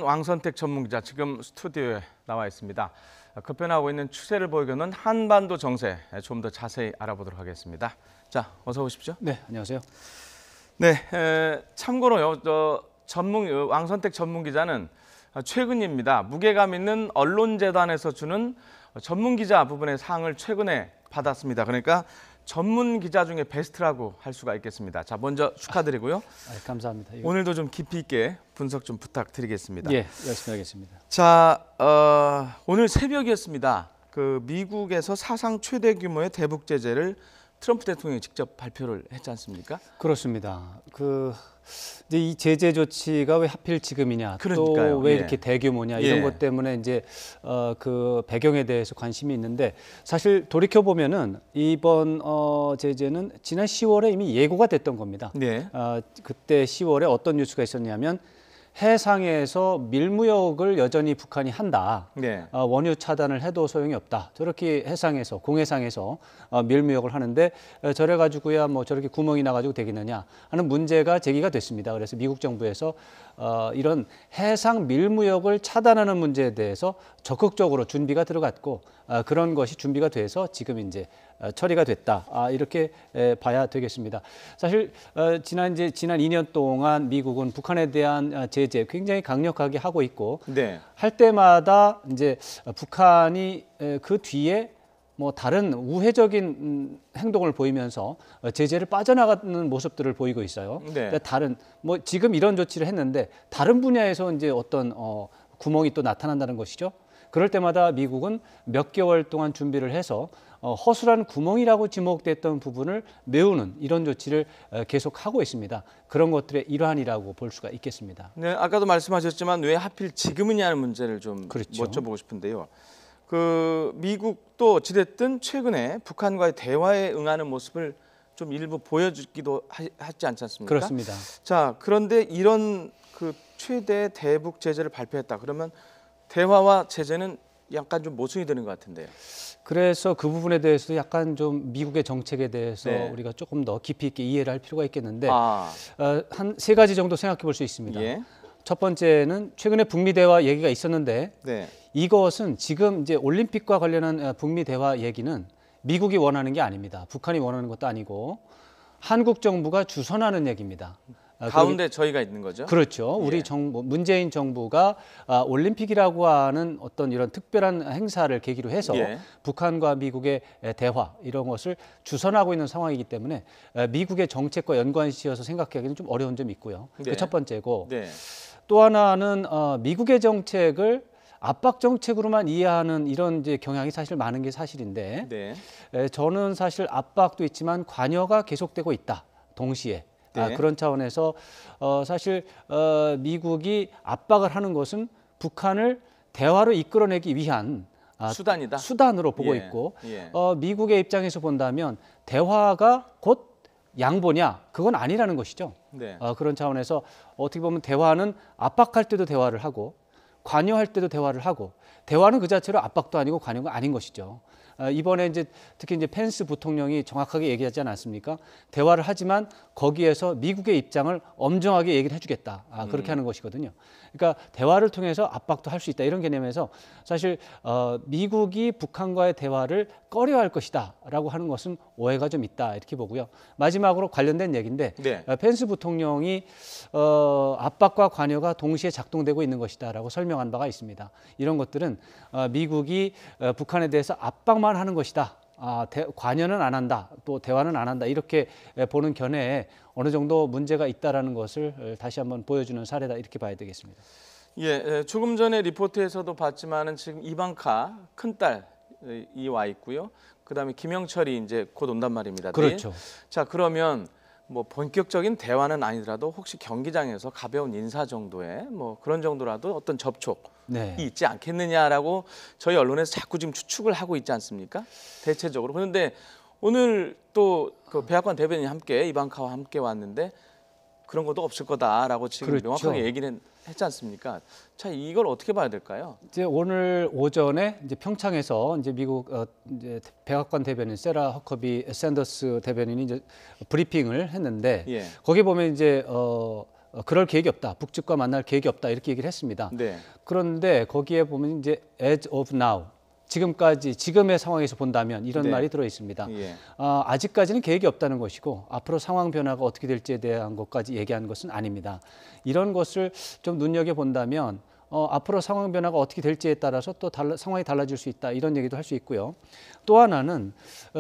왕선택 전문기자 지금 스튜디오에 나와 있습니다. 급변하고 있는 추세를 보이고는 한반도 정세 좀 더 자세히 알아보도록 하겠습니다. 자, 어서 오십시오. 네, 안녕하세요. 네, 참고로요, 왕선택 전문기자는 최근입니다. 무게감 있는 언론재단에서 주는 전문기자 부분의 상을 최근에 받았습니다. 그러니까 전문기자 중에 베스트라고 할 수가 있겠습니다. 자, 먼저 축하드리고요. 감사합니다. 오늘도 좀 깊이 있게 분석 좀 부탁드리겠습니다. 예, 열심히 하겠습니다. 자, 오늘 새벽이었습니다. 미국에서 사상 최대 규모의 대북 제재를 트럼프 대통령이 직접 발표를 했지 않습니까? 그렇습니다. 이제 이 제재 조치가 왜 하필 지금이냐, 그러니까요. 또 왜 예. 이렇게 대규모냐 이런 예. 것 때문에 이제 그 배경에 대해서 관심이 있는데, 사실 돌이켜 보면은 이번 제재는 지난 10월에 이미 예고가 됐던 겁니다. 네. 그때 10월에 어떤 뉴스가 있었냐면 해상에서 밀무역을 여전히 북한이 한다. 네. 원유 차단을 해도 소용이 없다. 저렇게 해상에서 공해상에서 밀무역을 하는데 저래 가지고야 뭐 저렇게 구멍이 나 가지고 되겠느냐 하는 문제가 제기가 됐습니다. 그래서 미국 정부에서 이런 해상 밀무역을 차단하는 문제에 대해서 적극적으로 준비가 들어갔고, 그런 것이 준비가 돼서 지금 이제 처리가 됐다. 이렇게 봐야 되겠습니다. 사실 지난 2년 동안 미국은 북한에 대한 제재 굉장히 강력하게 하고 있고, 네. 할 때마다 이제 북한이 그 뒤에 뭐 다른 우회적인 행동을 보이면서 제재를 빠져나가는 모습들을 보이고 있어요. 네. 다른 뭐 지금 이런 조치를 했는데 다른 분야에서 이제 어떤 구멍이 또 나타난다는 것이죠. 그럴 때마다 미국은 몇 개월 동안 준비를 해서 허술한 구멍이라고 지목됐던 부분을 메우는 이런 조치를 계속하고 있습니다. 그런 것들의 일환이라고 볼 수가 있겠습니다. 네, 아까도 말씀하셨지만 왜 하필 지금이냐는 문제를 좀 그렇죠. 여쭤보고 싶은데요. 미국도 어찌됐든 최근에 북한과의 대화에 응하는 모습을 좀 일부 보여주기도 하지 않지 않습니까? 그렇습니다. 자, 그런데 이런 최대 대북 제재를 발표했다. 그러면 대화와 제재는 약간 좀 모순이 되는 것 같은데요. 그래서 그 부분에 대해서 약간 좀 미국의 정책에 대해서 네. 우리가 조금 더 깊이 있게 이해를 할 필요가 있겠는데, 한 한 세 가지 정도 생각해 볼 수 있습니다. 예. 첫 번째는 최근에 북미 대화 얘기가 있었는데, 네. 이것은 지금 이제 올림픽과 관련한 북미 대화 얘기는 미국이 원하는 게 아닙니다. 북한이 원하는 것도 아니고 한국 정부가 주선하는 얘기입니다. 가운데 저희가 있는 거죠? 그렇죠. 우리 예. 정부, 문재인 정부가 올림픽이라고 하는 어떤 이런 특별한 행사를 계기로 해서 예. 북한과 미국의 대화 이런 것을 주선하고 있는 상황이기 때문에 미국의 정책과 연관시켜서 생각하기는 좀 어려운 점이 있고요. 네. 그 첫 번째고, 네. 또 하나는 미국의 정책을 압박 정책으로만 이해하는 이런 이제 경향이 사실 많은 게 사실인데, 네. 저는 사실 압박도 있지만 관여가 계속되고 있다. 동시에. 네. 그런 차원에서 사실 미국이 압박을 하는 것은 북한을 대화로 이끌어내기 위한 수단이다. 수단으로 보고 예. 있고, 예. 미국의 입장에서 본다면 대화가 곧 양보냐, 그건 아니라는 것이죠. 네. 그런 차원에서 어떻게 보면 대화는 압박할 때도 대화를 하고 관여할 때도 대화를 하고, 대화는 그 자체로 압박도 아니고 관여가 아닌 것이죠. 이번에 이제 특히 이제 펜스 부통령이 정확하게 얘기하지 않았습니까? 대화를 하지만 거기에서 미국의 입장을 엄정하게 얘기를 해주겠다. 그렇게 하는 것이거든요. 그러니까 대화를 통해서 압박도 할 수 있다, 이런 개념에서 사실 미국이 북한과의 대화를 꺼려할 것이다라고 하는 것은 오해가 좀 있다, 이렇게 보고요. 마지막으로 관련된 얘기인데, 네. 펜스 부통령이 압박과 관여가 동시에 작동되고 있는 것이다라고 설명한 바가 있습니다. 이런 것들은 미국이 북한에 대해서 압박만 하는 것이다, 관여는 안 한다, 또 대화는 안 한다, 이렇게 보는 견해에 어느 정도 문제가 있다라는 것을 다시 한번 보여주는 사례다, 이렇게 봐야 되겠습니다. 예, 조금 전에 리포트에서도 봤지만은 지금 이방카 큰딸이 와 있고요. 그다음에 김영철이 이제 곧 온단 말입니다. 그렇죠. 자, 그러면 뭐 본격적인 대화는 아니더라도 혹시 경기장에서 가벼운 인사 정도의 뭐 그런 정도라도 어떤 접촉이 네. 있지 않겠느냐라고 저희 언론에서 자꾸 지금 추측을 하고 있지 않습니까? 대체적으로. 그런데 오늘 또 그 백악관 대변인이 함께 이방카와 함께 왔는데 그런 것도 없을 거다라고 지금 그렇죠. 명확하게 얘기는 했지 않습니까? 자, 이걸 어떻게 봐야 될까요? 이제 오늘 오전에 이제 평창에서 이제 미국 이제 백악관 대변인 세라 허커비 샌더스 대변인이 이제 브리핑을 했는데, 예. 거기 보면 이제 그럴 계획이 없다. 북측과 만날 계획이 없다. 이렇게 얘기를 했습니다. 네. 그런데 거기에 보면 이제 as of now 지금까지 지금의 상황에서 본다면 이런 네. 말이 들어 있습니다. 예. 아직까지는 계획이 없다는 것이고 앞으로 상황 변화가 어떻게 될지에 대한 것까지 얘기한 것은 아닙니다. 이런 것을 좀 눈여겨 본다면 앞으로 상황 변화가 어떻게 될지에 따라서 또 상황이 달라질 수 있다 이런 얘기도 할 수 있고요. 또 하나는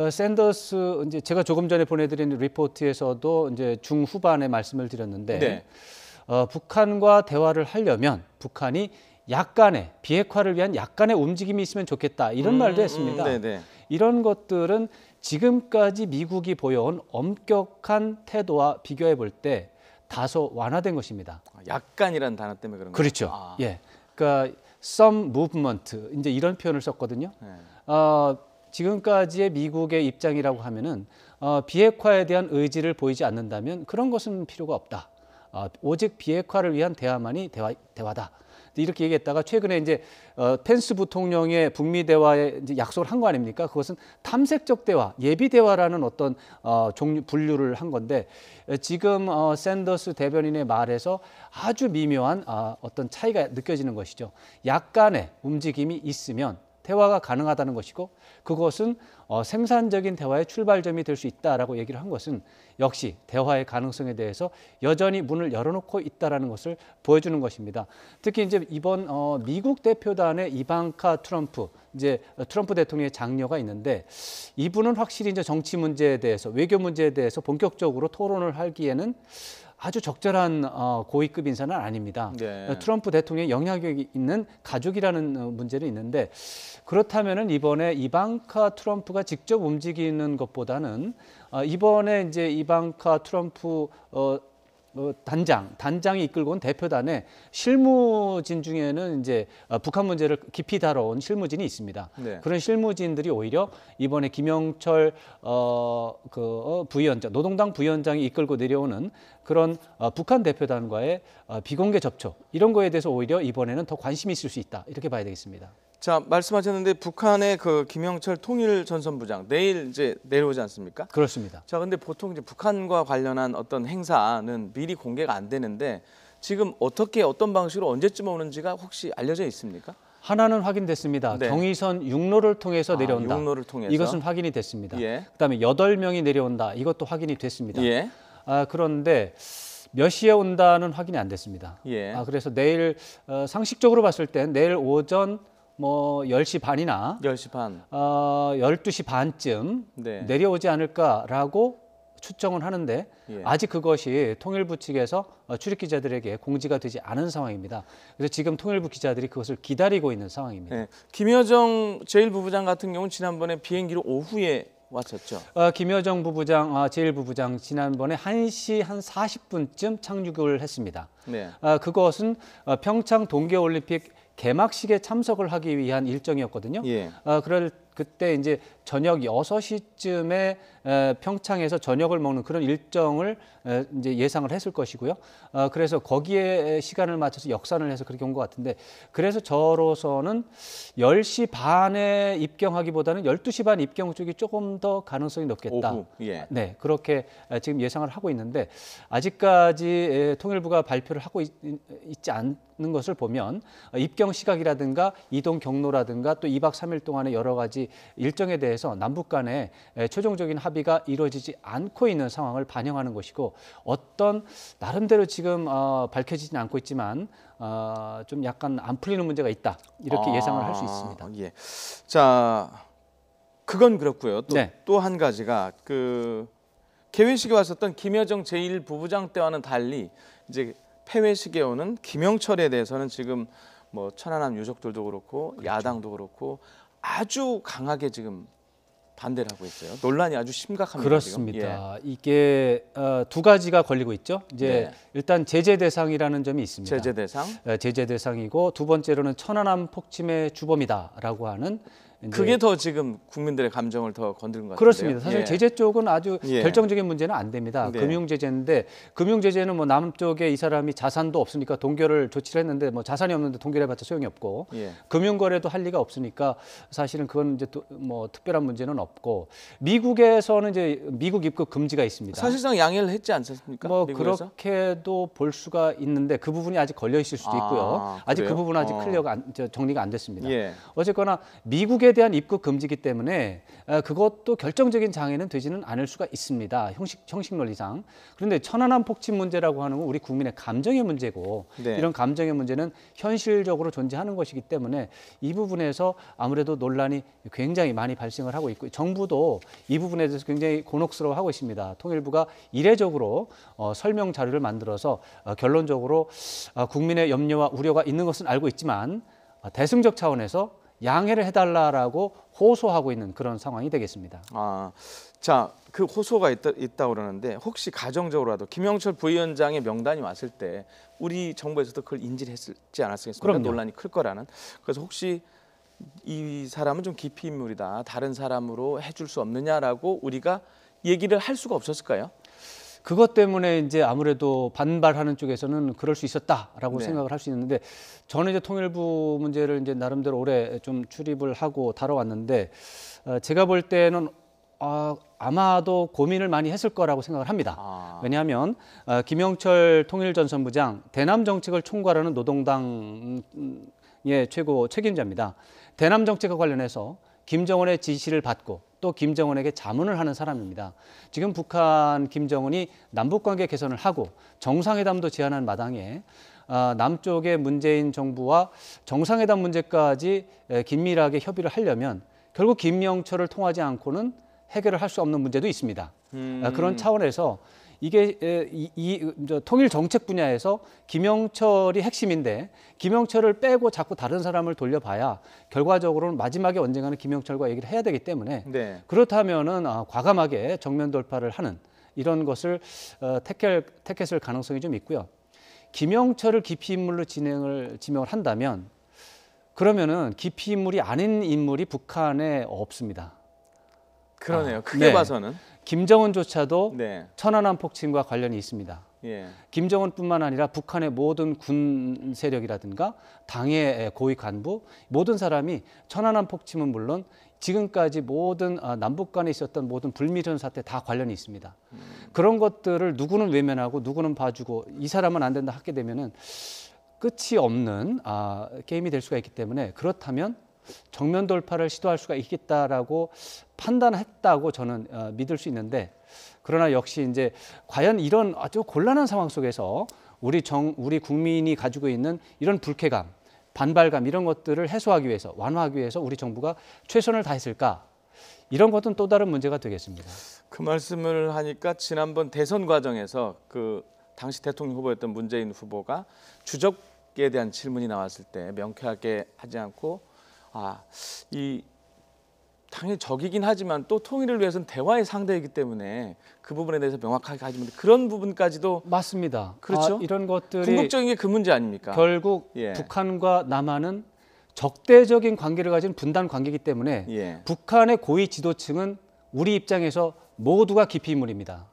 샌더스 이제 제가 조금 전에 보내드린 리포트에서도 이제 중후반에 말씀을 드렸는데 네. 북한과 대화를 하려면 북한이 약간의 비핵화를 위한 약간의 움직임이 있으면 좋겠다 이런 말도 했습니다. 네네. 이런 것들은 지금까지 미국이 보여온 엄격한 태도와 비교해 볼 때 다소 완화된 것입니다. 약간이라는 단어 때문에 그런 거죠. 그렇죠. 아. 예, 그러니까 some movement 이제 이런 표현을 썼거든요. 네. 지금까지의 미국의 입장이라고 하면은 비핵화에 대한 의지를 보이지 않는다면 그런 것은 필요가 없다. 오직 비핵화를 위한 대화만이 대화다. 이렇게 얘기했다가 최근에 이제 펜스 부통령의 북미 대화에 이제 약속을 한 거 아닙니까? 그것은 탐색적 대화, 예비 대화라는 어떤 종류 분류를 한 건데 지금 샌더스 대변인의 말에서 아주 미묘한 어떤 차이가 느껴지는 것이죠. 약간의 움직임이 있으면 대화가 가능하다는 것이고 그것은 생산적인 대화의 출발점이 될 수 있다라고 얘기를 한 것은 역시 대화의 가능성에 대해서 여전히 문을 열어놓고 있다라는 것을 보여주는 것입니다. 특히 이제 이번 미국 대표단의 이방카 트럼프 이제 트럼프 대통령의 장녀가 있는데 이분은 확실히 이제 정치 문제에 대해서 외교 문제에 대해서 본격적으로 토론을 하기에는 아주 적절한 고위급 인사는 아닙니다. 네. 트럼프 대통령의 영향력이 있는 가족이라는 문제는 있는데 그렇다면은 이번에 이방카 트럼프가 직접 움직이는 것보다는 이번에 이제 이방카 트럼프 단장이 이끌고 온 대표단의 실무진 중에는 이제 북한 문제를 깊이 다뤄온 실무진이 있습니다. 네. 그런 실무진들이 오히려 이번에 김영철 부위원장, 노동당 부위원장이 이끌고 내려오는 그런 북한 대표단과의 비공개 접촉 이런 거에 대해서 오히려 이번에는 더 관심이 있을 수 있다 이렇게 봐야 되겠습니다. 자, 말씀하셨는데 북한의 그 김영철 통일전선부장 내일 이제 내려오지 않습니까? 그렇습니다. 자, 근데 보통 이제 북한과 관련한 어떤 행사는 미리 공개가 안 되는데 지금 어떻게 어떤 방식으로 언제쯤 오는지가 혹시 알려져 있습니까? 하나는 확인됐습니다. 네. 경의선 육로를 통해서 내려온다. 육로를 통해서. 이것은 확인이 됐습니다. 예. 그다음에 8명이 내려온다. 이것도 확인이 됐습니다. 예. 그런데 몇 시에 온다는 확인이 안 됐습니다. 예. 그래서 내일 상식적으로 봤을 땐 내일 오전 뭐 10시 반이나 10시 반. 12시 반쯤 네. 내려오지 않을까라고 추정은 하는데 예. 아직 그것이 통일부 측에서 출입 기자들에게 공지가 되지 않은 상황입니다. 그래서 지금 통일부 기자들이 그것을 기다리고 있는 상황입니다. 네. 김여정 제1부부장 같은 경우는 지난번에 비행기로 오후에 왔었죠. 김여정 부부장, 제1부부장 지난번에 1시 한 40분쯤 착륙을 했습니다. 네. 그것은 평창 동계올림픽 개막식에 참석을 하기 위한 일정이었거든요. 예. 그때 이제 저녁 6시쯤에 평창에서 저녁을 먹는 그런 일정을 이제 예상을 했을 것이고요. 그래서 거기에 시간을 맞춰서 역산을 해서 그렇게 온 것 같은데 그래서 저로서는 10시 반에 입경하기보다는 12시 반 입경 쪽이 조금 더 가능성이 높겠다. 오후. 예. 네, 그렇게 지금 예상을 하고 있는데 아직까지 통일부가 발표를 하고 있지 않는 것을 보면 입경 시각이라든가 이동 경로라든가 또 2박 3일 동안의 여러 가지 일정에 대해서 남북 간에 최종적인 합의가 이루어지지 않고 있는 상황을 반영하는 것이고 어떤 나름대로 지금 밝혀지지는 않고 있지만 좀 약간 안 풀리는 문제가 있다 이렇게 예상을 할 수 있습니다. 예. 자, 그건 그렇고요. 네. 또 한 가지가 그 개회식에 왔었던 김여정 제1부부장 때와는 달리 이제 폐회식에 오는 김영철에 대해서는 지금 뭐 천안함 유족들도 그렇고 그렇죠. 야당도 그렇고 아주 강하게 지금 반대를 하고 있어요. 논란이 아주 심각합니다. 그렇습니다. 지금. 이게 두 가지가 걸리고 있죠. 이제 네. 일단 제재 대상이라는 점이 있습니다. 제재 대상. 제재 대상이고 두 번째로는 천안함 폭침의 주범이다라고 하는 이제 그게 더 지금 국민들의 감정을 더 건드린 것 같은데요. 그렇습니다. 사실 예. 제재 쪽은 아주 예. 결정적인 문제는 안 됩니다. 네. 금융 제재인데 금융 제재는 뭐 남쪽에 이 사람이 자산도 없으니까 동결을 조치를 했는데 뭐 자산이 없는데 동결해봤자 소용이 없고 예. 금융 거래도 할 리가 없으니까 사실은 그건 이제 뭐 특별한 문제는 미국에서는 이제 미국 입국 금지가 있습니다. 사실상 양해를 했지 않습니까? 뭐 미국에서? 그렇게도 볼 수가 있는데 그 부분이 아직 걸려 있을 수도 있고요. 아직 그 그래요? 부분은 아직 정리가 안 됐습니다. 예. 어쨌거나 미국에 대한 입국 금지기 때문에 그것도 결정적인 장애는 되지는 않을 수가 있습니다. 형식 논리상. 그런데 천안함 폭침 문제라고 하는 건 우리 국민의 감정의 문제고 네. 이런 감정의 문제는 현실적으로 존재하는 것이기 때문에 이 부분에서 아무래도 논란이 굉장히 많이 발생을 하고 있고 정부도 이 부분에 대해서 굉장히 곤혹스러워하고 있습니다. 통일부가 이례적으로 설명 자료를 만들어서 결론적으로 국민의 염려와 우려가 있는 것은 알고 있지만 대승적 차원에서 양해를 해달라라고 호소하고 있는 그런 상황이 되겠습니다. 자, 그 호소가 있다고 그러는데 혹시 가정적으로라도 김영철 부위원장의 명단이 왔을 때 우리 정부에서도 그걸 인지를 했지 않았겠습니까? 그럼요. 논란이 클 거라는. 그래서 혹시 이 사람은 좀 기피 인물이다. 다른 사람으로 해줄 수 없느냐라고 우리가 얘기를 할 수가 없었을까요? 그것 때문에 이제 아무래도 반발하는 쪽에서는 그럴 수 있었다라고 네. 생각을 할 수 있는데 저는 이제 통일부 문제를 이제 나름대로 오래 좀 출입을 하고 다뤄왔는데 제가 볼 때는 아마도 고민을 많이 했을 거라고 생각을 합니다. 왜냐하면 김영철 통일전선부장 대남 정책을 총괄하는 노동당의 최고 책임자입니다. 대남 정책과 관련해서 김정은의 지시를 받고 또 김정은에게 자문을 하는 사람입니다. 지금 북한 김정은이 남북관계 개선을 하고 정상회담도 제안한 마당에 남쪽의 문재인 정부와 정상회담 문제까지 긴밀하게 협의를 하려면 결국 김영철을 통하지 않고는 해결을 할 수 없는 문제도 있습니다. 그런 차원에서 이게 통일 정책 분야에서 김영철이 핵심인데 김영철을 빼고 자꾸 다른 사람을 돌려봐야 결과적으로는 마지막에 언젠가는 김영철과 얘기를 해야 되기 때문에 네. 그렇다면은 과감하게 정면 돌파를 하는 이런 것을 택했을 가능성이 좀 있고요. 김영철을 기피 인물로 지명을 한다면 그러면은 기피 인물이 아닌 인물이 북한에 없습니다. 그러네요. 크게 네. 봐서는. 김정은조차도 네. 천안함 폭침과 관련이 있습니다. 예. 김정은뿐만 아니라 북한의 모든 군 세력이라든가 당의 고위 간부 모든 사람이 천안함 폭침은 물론 지금까지 모든 남북 간에 있었던 모든 불미전 사태 다 관련이 있습니다. 그런 것들을 누구는 외면하고 누구는 봐주고 이 사람은 안 된다 하게 되면은 끝이 없는 게임이 될 수가 있기 때문에 그렇다면 정면 돌파를 시도할 수가 있겠다라고 판단했다고 저는 믿을 수 있는데 그러나 역시 이제 과연 이런 아주 곤란한 상황 속에서 우리 국민이 가지고 있는 이런 불쾌감, 반발감 이런 것들을 해소하기 위해서 완화하기 위해서 우리 정부가 최선을 다했을까? 이런 것은 또 다른 문제가 되겠습니다. 그 말씀을 하니까 지난번 대선 과정에서 그 당시 대통령 후보였던 문재인 후보가 주적에 대한 질문이 나왔을 때 명쾌하게 하지 않고 이 당연히 적이긴 하지만 또 통일을 위해서는 대화의 상대이기 때문에 그 부분에 대해서 명확하게 하지만 그런 부분까지도 맞습니다. 그렇죠. 이런 것들이 궁극적인 게 그 문제 아닙니까? 결국 예. 북한과 남한은 적대적인 관계를 가진 분단 관계이기 때문에 예. 북한의 고위 지도층은 우리 입장에서 모두가 기피 인물입니다.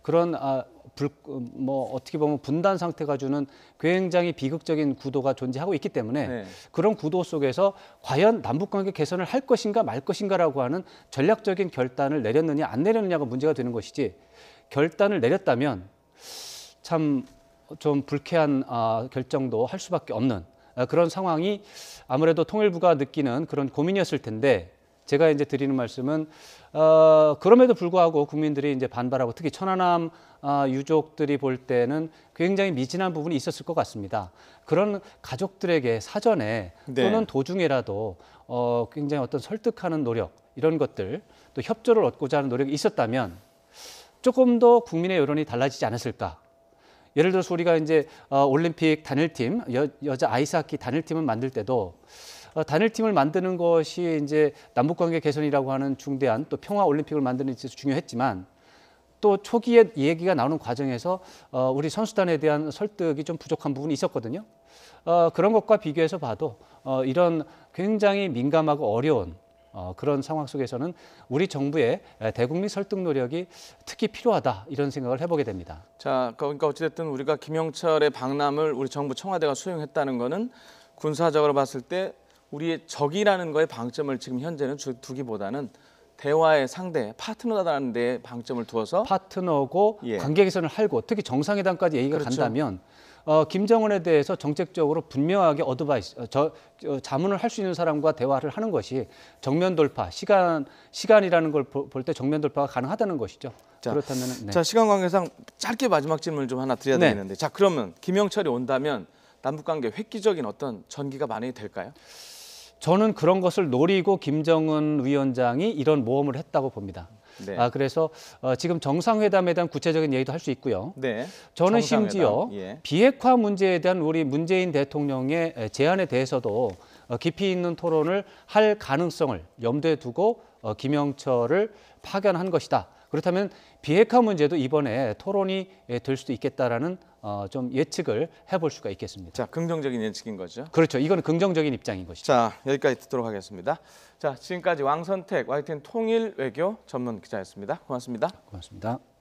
그런 어떻게 보면 분단 상태가 주는 굉장히 비극적인 구도가 존재하고 있기 때문에 네. 그런 구도 속에서 과연 남북관계 개선을 할 것인가 말 것인가라고 하는 전략적인 결단을 내렸느냐 안 내렸느냐가 문제가 되는 것이지 결단을 내렸다면 참 좀 불쾌한 결정도 할 수밖에 없는 그런 상황이 아무래도 통일부가 느끼는 그런 고민이었을 텐데 제가 이제 드리는 말씀은 그럼에도 불구하고 국민들이 이제 반발하고 특히 천안함 유족들이 볼 때는 굉장히 미진한 부분이 있었을 것 같습니다. 그런 가족들에게 사전에 네. 또는 도중에라도 굉장히 어떤 설득하는 노력 이런 것들 또 협조를 얻고자 하는 노력이 있었다면 조금 더 국민의 여론이 달라지지 않았을까? 예를 들어서 우리가 이제 올림픽 단일팀 여자 아이스하키 단일팀을 만들 때도 단일팀을 만드는 것이 이제 남북관계 개선이라고 하는 중대한 또 평화 올림픽을 만드는 데 있어서 중요했지만 또 초기에 얘기가 나오는 과정에서 우리 선수단에 대한 설득이 좀 부족한 부분이 있었거든요. 그런 것과 비교해서 봐도 이런 굉장히 민감하고 어려운 그런 상황 속에서는 우리 정부의 대국민 설득 노력이 특히 필요하다 이런 생각을 해보게 됩니다. 자, 그러니까 어찌됐든 우리가 김영철의 방남을 우리 정부 청와대가 수용했다는 거는 군사적으로 봤을 때 우리의 적이라는 거에 방점을 지금 현재는 두기보다는 대화의 상대, 파트너다라는 데 방점을 두어서 파트너고 예. 관계 개선을 하고 특히 정상회담까지 얘기가 그렇죠. 간다면 김정은에 대해서 정책적으로 분명하게 자문을 할 수 있는 사람과 대화를 하는 것이 정면 돌파, 시간이라는 걸 볼 때 정면 돌파가 가능하다는 것이죠. 자, 그렇다면 자, 시간 관계상 짧게 마지막 질문을 좀 하나 드려야 네. 되겠는데, 자, 그러면 김영철이 온다면 남북 관계 획기적인 어떤 전기가 마련이 될까요? 저는 그런 것을 노리고 김정은 위원장이 이런 모험을 했다고 봅니다. 네. 그래서 지금 정상회담에 대한 구체적인 얘기도 할 수 있고요. 네. 저는 정상회담. 심지어 예. 비핵화 문제에 대한 우리 문재인 대통령의 제안에 대해서도 깊이 있는 토론을 할 가능성을 염두에 두고 김영철을 파견한 것이다. 그렇다면 비핵화 문제도 이번에 토론이 될 수도 있겠다라는 좀 예측을 해볼 수가 있겠습니다. 자, 긍정적인 예측인 거죠. 그렇죠. 이건 긍정적인 입장인 것이죠. 자, 여기까지 듣도록 하겠습니다. 자, 지금까지 왕선택 YTN 통일외교 전문 기자였습니다. 고맙습니다. 고맙습니다.